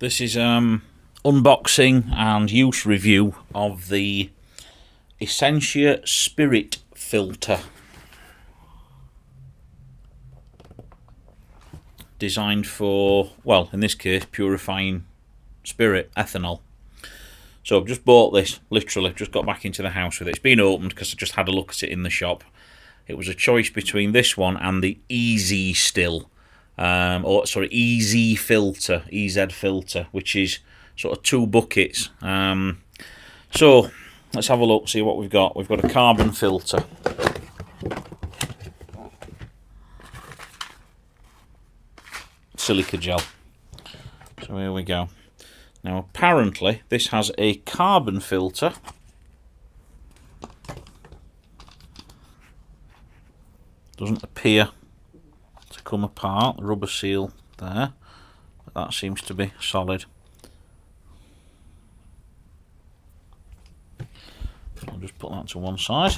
This is unboxing and use review of the Essencia Spirit Filter, designed for, well, in this case, purifying spirit, ethanol. So I've just bought this, literally, just got back into the house with it. It's been opened because I just had a look at it in the shop. It was a choice between this one and the Easy Still, Easy Filter, EZ Filter, which is sort of 2 buckets. So let's have a look, see what we've got. We've got a carbon filter. Silica gel. So here we go. Now apparently this has a carbon filter. Doesn't appear to come apart, the rubber seal there, but that seems to be solid. I'll just put that to one side.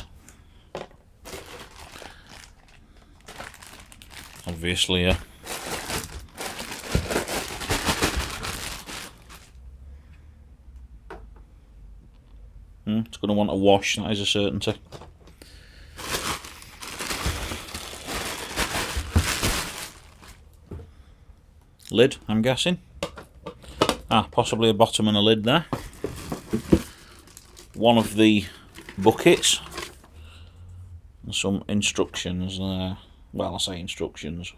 Obviously, it's going to want a wash, that is a certainty. Lid, I'm guessing. Possibly a bottom and a lid there. One of the buckets. And some instructions there. Well, I say instructions.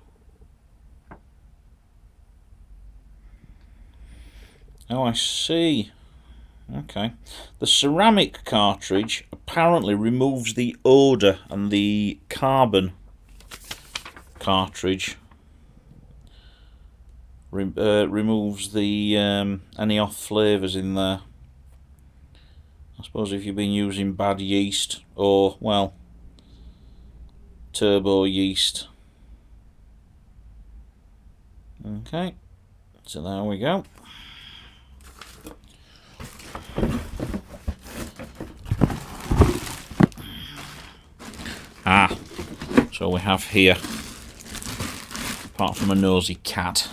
Oh, I see. Okay. The ceramic cartridge apparently removes the odour, and the carbon cartridge removes the any off flavours in there. I suppose if you've been using bad yeast or, well, turbo yeast. Okay, so there we go. So we have here, apart from a nosy cat,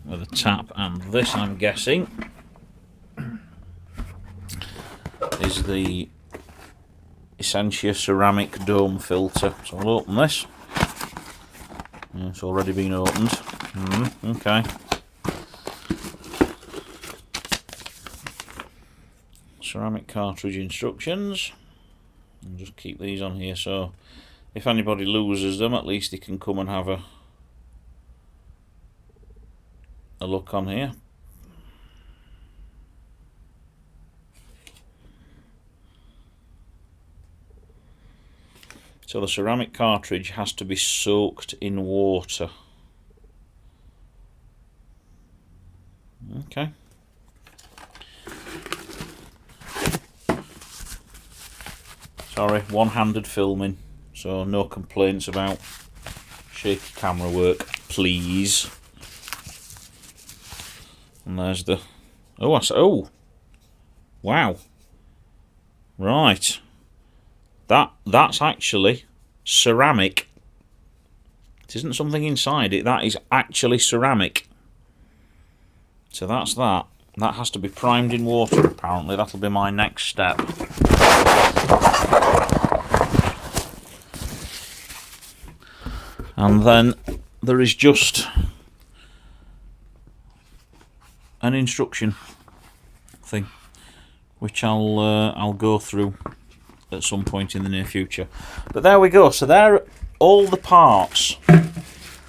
with a tap, and this, I'm guessing, is the Essencia ceramic dome filter. So I'll open this. It's already been opened. Okay. Ceramic cartridge instructions. I'll just keep these on here, so if anybody loses them, at least they can come and have a look on here. So the ceramic cartridge has to be soaked in water. Okay. Sorry, one-handed filming, so no complaints about shaky camera work, please. And there's the... oh! Wow. Right. That's actually ceramic. It isn't something inside it, that is actually ceramic. So that's that. That has to be primed in water, apparently. That'll be my next step. And then there is just an instruction thing, which I'll go through at some point in the near future. But there we go. So there are all the parts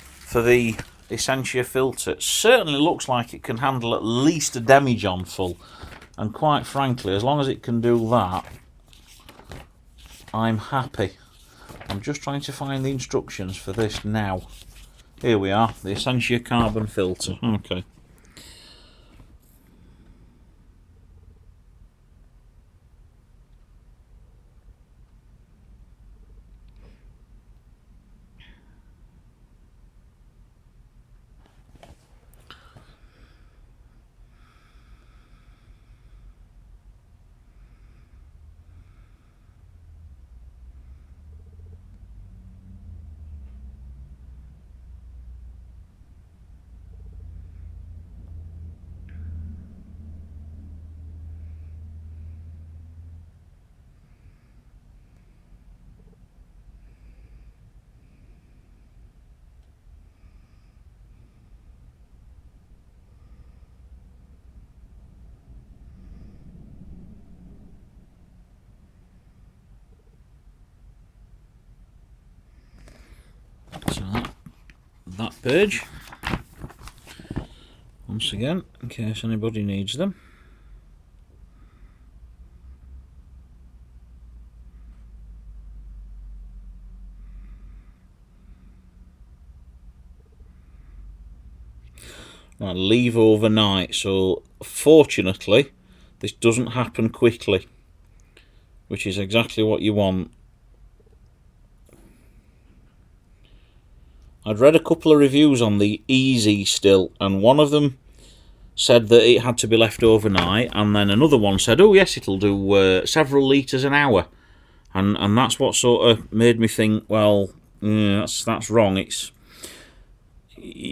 for the Essencia filter. It certainly looks like it can handle at least a demijohn full, and quite frankly, as long as it can do that, I'm happy. I'm just trying to find the instructions for this now. Here we are, the Essencia carbon filter. Okay. that page once again, in case anybody needs them. Right, leave overnight. So fortunately this doesn't happen quickly, which is exactly what you want. I'd read a couple of reviews on the Easy still, and one of them said that it had to be left overnight, and then another one said, oh yes, it'll do several litres an hour, and that's what sort of made me think, well, yeah, that's wrong. It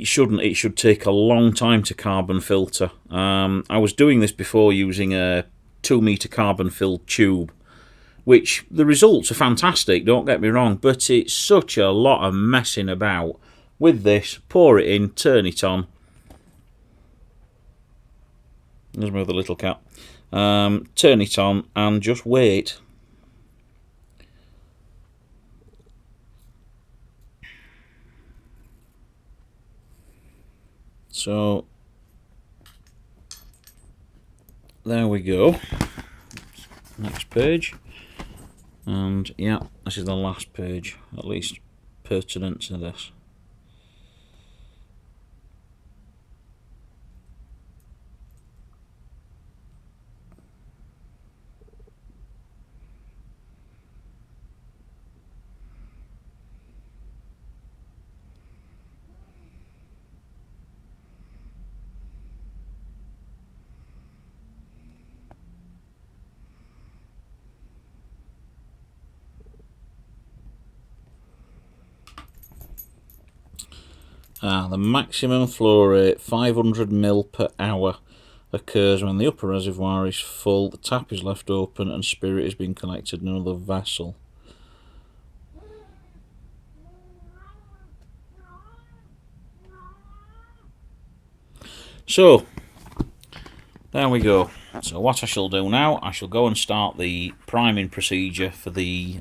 shouldn't. It should take a long time to carbon filter. I was doing this before using a 2-metre carbon filled tube, which the results are fantastic, don't get me wrong, but it's such a lot of messing about. With this, pour it in, turn it on. There's my other little cat. Turn it on and just wait. So there we go. Next page. And yeah, this is the last page, at least pertinent to this. The maximum flow rate, 500 ml per hour, occurs when the upper reservoir is full, the tap is left open and spirit is being collected in another vessel. So, there we go. So what I shall do now, I shall go and start the priming procedure for the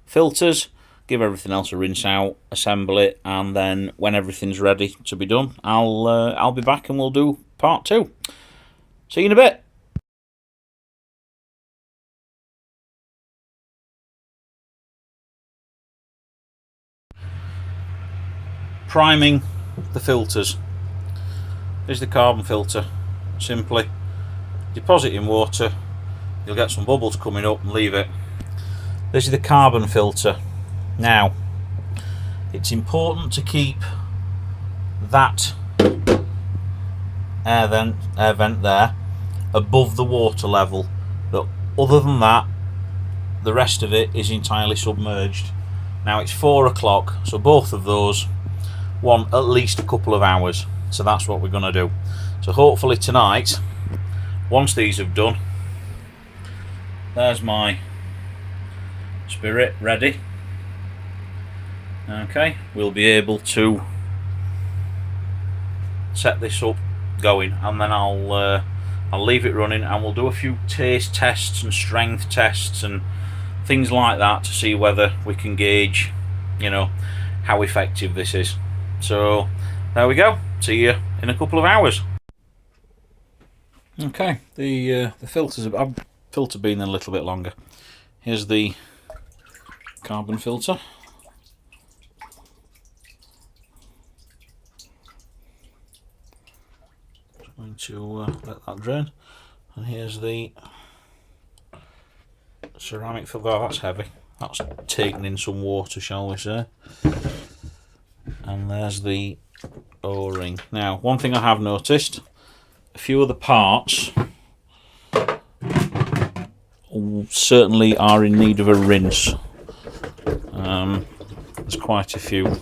filters, give everything else a rinse out, assemble it, and then when everything's ready to be done, I'll be back and we'll do part 2. See you in a bit. Priming the filters. This is the carbon filter. Simply deposit in water, you'll get some bubbles coming up and leave it. This is the carbon filter. Now, it's important to keep that air vent there above the water level, but other than that, the rest of it is entirely submerged. Now it's 4 o'clock, so both of those want at least a couple of hours, so that's what we're going to do. So hopefully tonight, once these have done, there's my spirit ready. Okay, we'll be able to set this up going, and then I'll leave it running, and we'll do a few taste tests and strength tests and things like that to see whether we can gauge, you know, how effective this is. So there we go. See you in a couple of hours. Okay, the filters. I've filter been a little bit longer. Here's the carbon filter. Going to let that drain, and here's the ceramic filter. Oh, that's heavy. That's taken in some water, shall we say. And there's the O-ring. Now, one thing I have noticed, a few of the parts certainly are in need of a rinse. There's quite a few.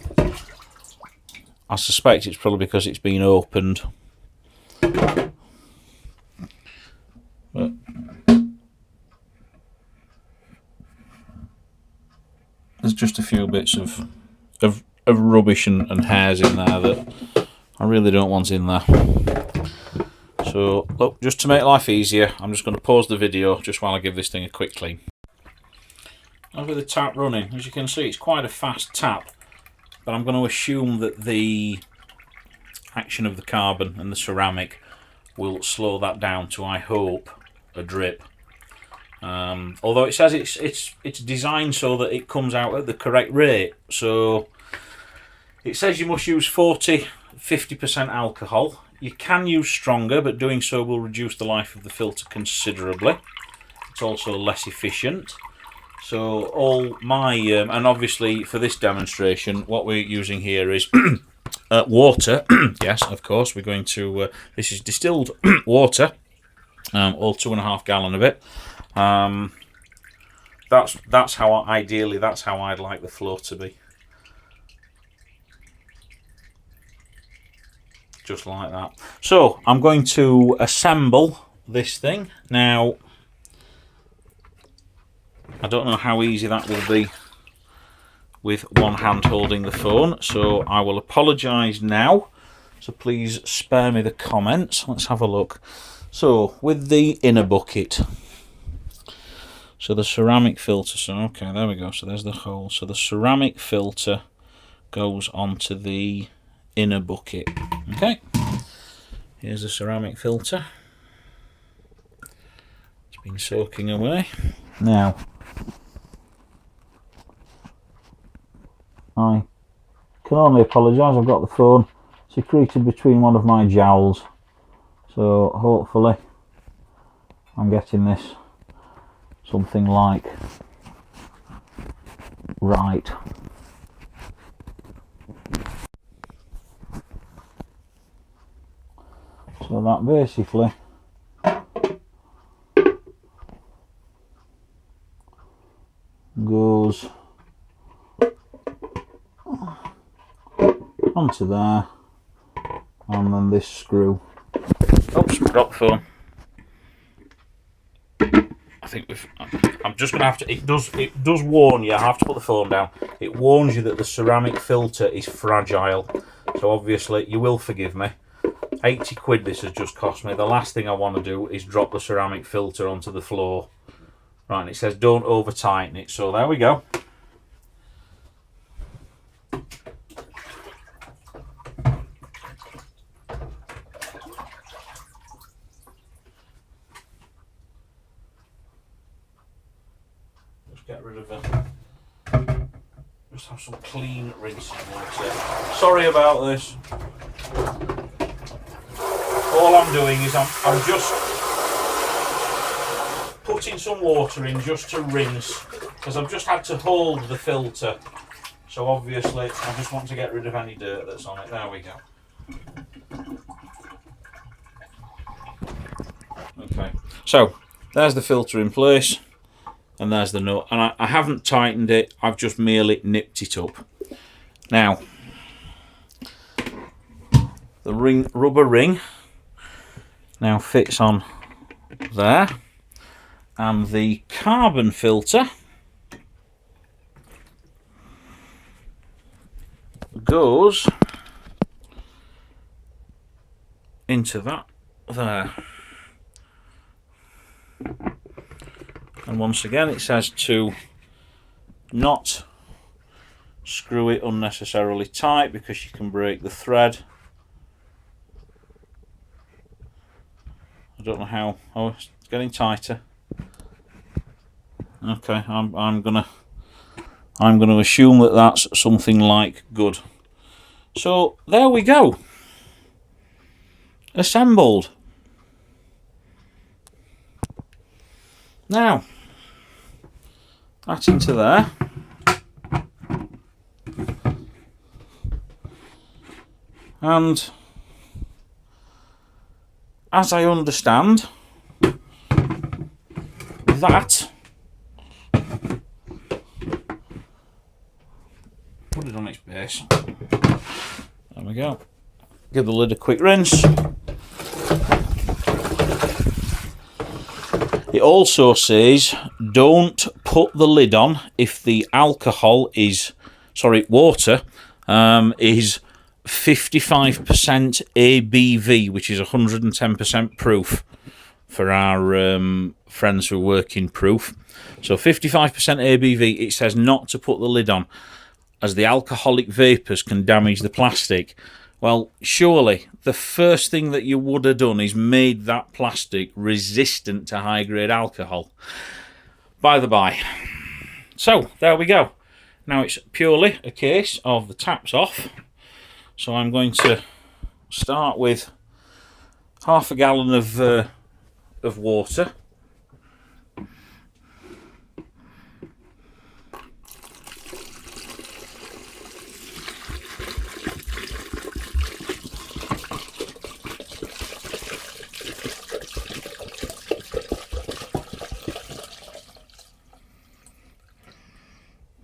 I suspect it's probably because it's been opened. But there's just a few bits of rubbish and hairs in there that I really don't want in there. So look, just to make life easier, I'm just going to pause the video just while I give this thing a quick clean. Now with the tap running, as you can see, it's quite a fast tap, but I'm going to assume that the action of the carbon and the ceramic will slow that down to, I hope, a drip. Although it says it's designed so that it comes out at the correct rate. So it says you must use 40-50% alcohol. You can use stronger, but doing so will reduce the life of the filter considerably. It's also less efficient. So all my, and obviously for this demonstration, what we're using here is water. Yes, of course, we're going to, this is distilled water, all 2.5 gallon of it. That's how, ideally, that's how I'd like the flow to be. Just like that. So I'm going to assemble this thing. Now, I don't know how easy that will be with one hand holding the phone, so I will apologise now. So please spare me the comments. Let's have a look. So with the inner bucket, so the ceramic filter, so okay, there we go. So there's the hole. So the ceramic filter goes onto the inner bucket. Okay, here's the ceramic filter. It's been soaking away. Now, I can only apologise, I've got the phone secreted between one of my jowls, so hopefully I'm getting this something like right. So that basically goes onto there, and then this screw. Oops, dropped the phone. I think I'm just going to have to. It does warn you. I have to put the phone down. It warns you that the ceramic filter is fragile. So obviously you will forgive me. 80 quid this has just cost me. The last thing I want to do is drop the ceramic filter onto the floor. Right, and it says don't over tighten it. So there we go. Get rid of it. Just have some clean rinsing water. Sorry about this. All I'm doing is I'm just putting some water in just to rinse, because I've just had to hold the filter. So obviously I just want to get rid of any dirt that's on it. There we go. Okay, so there's the filter in place. And there's the nut, and I haven't tightened it, I've just merely nipped it up. Now, the rubber ring now fits on there, and the carbon filter goes into that there. And once again, it says to not screw it unnecessarily tight, because you can break the thread. I don't know how. Oh, it's getting tighter. Okay, I'm gonna assume that that's something like good. So there we go. Assembled. Now, that into there. And as I understand, that put it on its base. There we go. Give the lid a quick rinse. It also says don't put the lid on if the water is 55% ABV, which is 110% proof for our friends who work in proof. So 55% ABV, it says not to put the lid on. as the alcoholic vapours can damage the plastic. Well, surely the first thing that you would have done is made that plastic resistant to high-grade alcohol. By the by. So, there we go. Now it's purely a case of the taps off. So I'm going to start with half a gallon of water.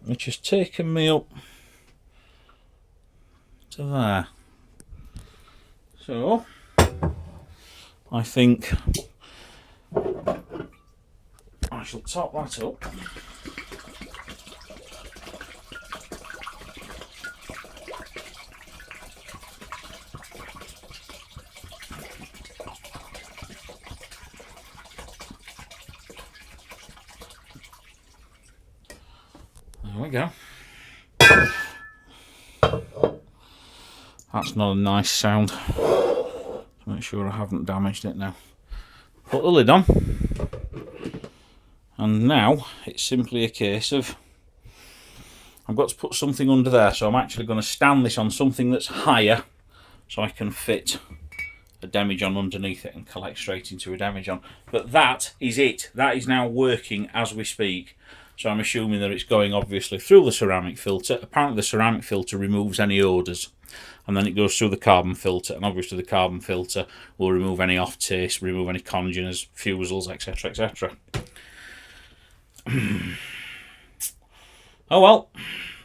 Which has taken me up to there. So I think I shall top that up. There we go. That's not a nice sound. Make sure I haven't damaged it now. Put the lid on. And now it's simply a case of I've got to put something under there, so I'm actually going to stand this on something that's higher so I can fit a demijohn underneath it and collect straight into a demijohn. But that is it. That is now working as we speak. So I'm assuming that it's going obviously through the ceramic filter. Apparently the ceramic filter removes any odours, and then it goes through the carbon filter, and obviously the carbon filter will remove any off taste, remove any congeners, fusels, etc, etc. Oh well,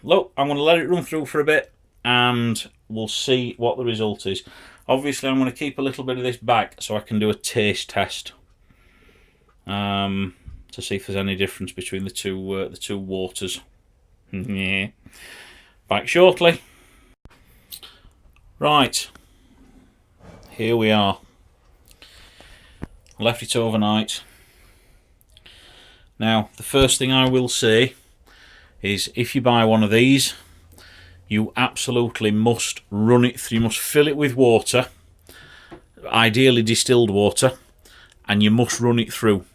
look, I'm going to let it run through for a bit and we'll see what the result is. Obviously I'm going to keep a little bit of this back so I can do a taste test to see if there's any difference between the two waters. Yeah. Back shortly. Right, here we are. Left it overnight. Now, the first thing I will say is if you buy one of these, you absolutely must run it through. You must fill it with water, ideally distilled water, and you must run it through.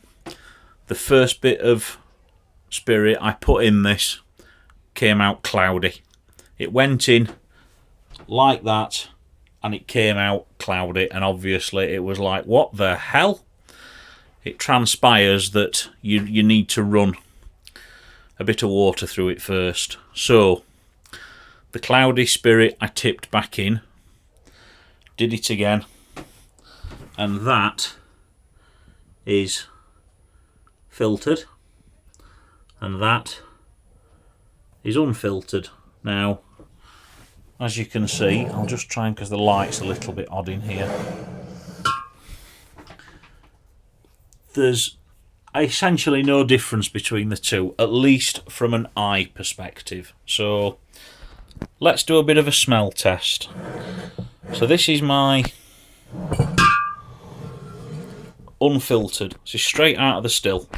The first bit of spirit I put in this came out cloudy. It went in like that and it came out cloudy, and obviously it was like, what the hell? It transpires that you need to run a bit of water through it first. So the cloudy spirit I tipped back in, did it again, and that is filtered and that is unfiltered. Now, as you can see, I'll just try and, because the light's a little bit odd in here, there's essentially no difference between the two, at least from an eye perspective. So let's do a bit of a smell test. So this is my unfiltered. This is straight out of the still.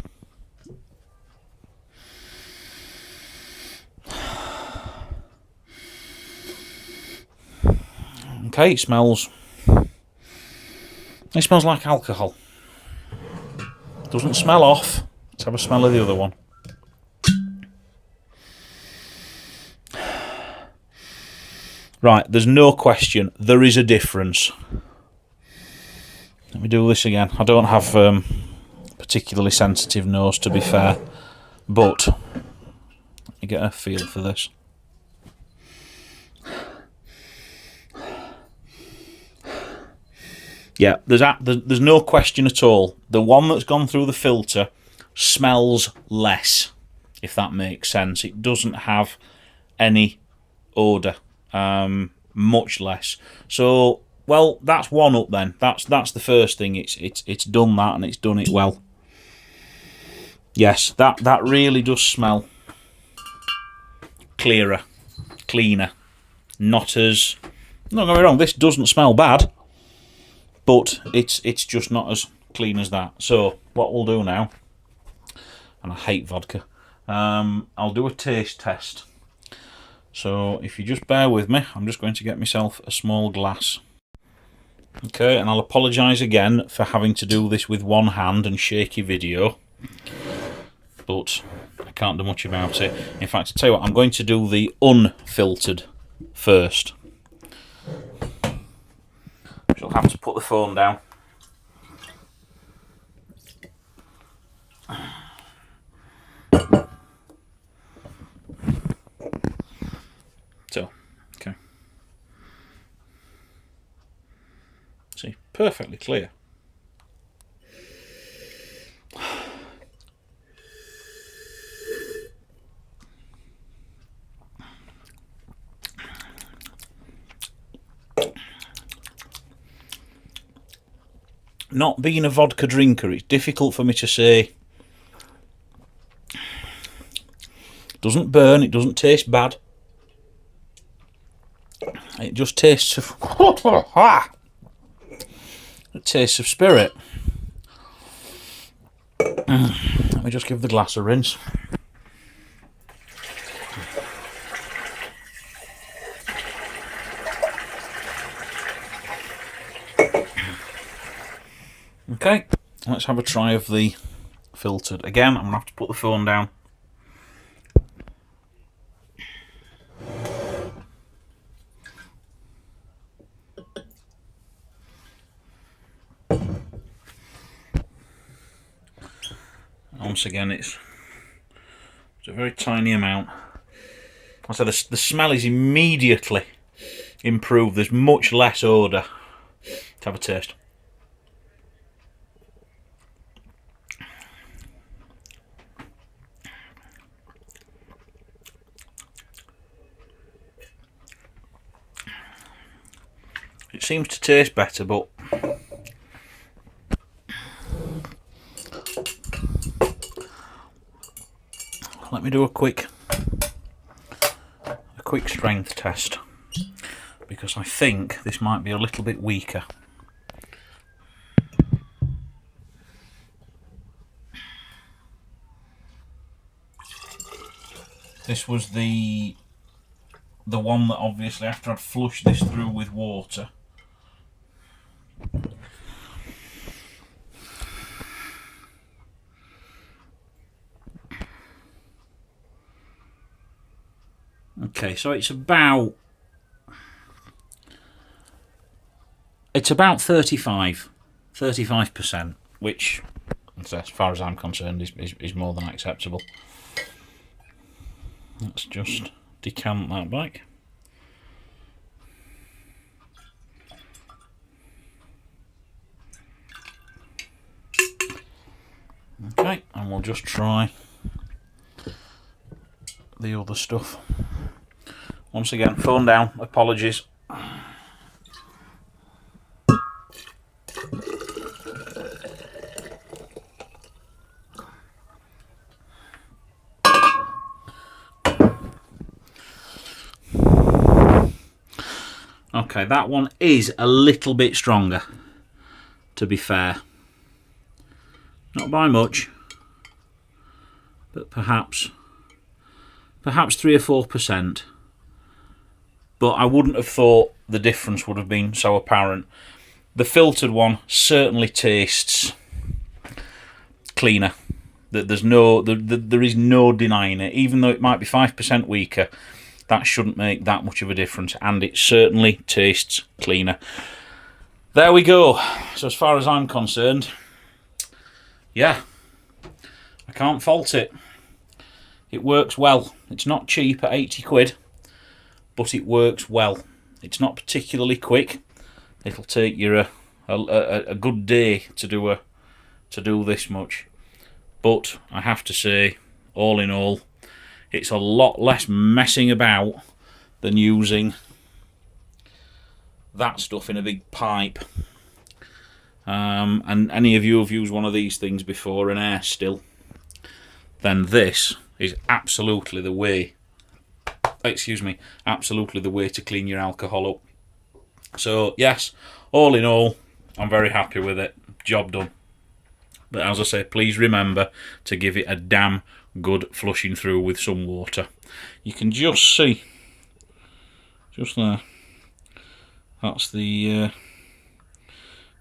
Okay, it smells like alcohol. Doesn't smell off. Let's have a smell of the other one. Right, there's no question. There is a difference. Let me do this again. I don't have particularly sensitive nose, to be fair, but let me get a feel for this. Yeah, there's no question at all. The one that's gone through the filter smells less, if that makes sense. It doesn't have any odour, much less. So, well, that's one up then. That's the first thing. It's done that, and it's done it well. Yes, that really does smell clearer, cleaner. Not as, don't get me wrong, this doesn't smell bad, but it's just not as clean as that. So what we'll do now, and I hate vodka, I'll do a taste test. So if you just bear with me, I'm just going to get myself a small glass. Okay, and I'll apologise again for having to do this with one hand and shaky video, but I can't do much about it. In fact, I'll tell you what, I'm going to do the unfiltered first. She'll have to put the phone down. So, okay. See, perfectly clear. Not being a vodka drinker, it's difficult for me to say. It doesn't burn, it doesn't taste bad. It just tastes of it tastes of spirit. Let me just give the glass a rinse. Okay, let's have a try of the filtered. Again, I'm going to have to put the phone down. Once again, it's a very tiny amount. So the smell is immediately improved. There's much less odour. Let's have a taste. It seems to taste better, but let me do a quick strength test, because I think this might be a little bit weaker. This was the one that obviously after I'd flushed this through with water, okay, so it's about 35%, which, as far as I'm concerned, is more than acceptable. Let's just decant that back. Okay, and we'll just try the other stuff. Once again, phone down, apologies. Okay, that one is a little bit stronger, to be fair. Not by much, but perhaps 3 or 4%. But I wouldn't have thought the difference would have been so apparent. The filtered one certainly tastes cleaner. There is no denying it. Even though it might be 5% weaker, that shouldn't make that much of a difference, and it certainly tastes cleaner. There we go. So as far as I'm concerned, yeah, I can't fault it. It works well. It's not cheap at 80 quid, but it works well. It's not particularly quick. It'll take you a good day to do this much. But I have to say, all in all, it's a lot less messing about than using that stuff in a big pipe. And any of you have used one of these things before, an air still, then this is absolutely the way. Absolutely the way to clean your alcohol up. So yes, all in all, I'm very happy with it. Job done. But as I say, please remember to give it a damn good flushing through with some water. You can just see Just there. That's the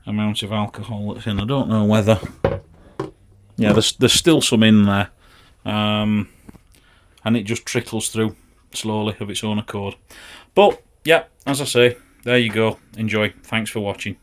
amount of alcohol that's in. I don't know whether... Yeah, there's still some in there. And it just trickles through slowly of its own accord. But, yeah, as I say, there you go. Enjoy. Thanks for watching.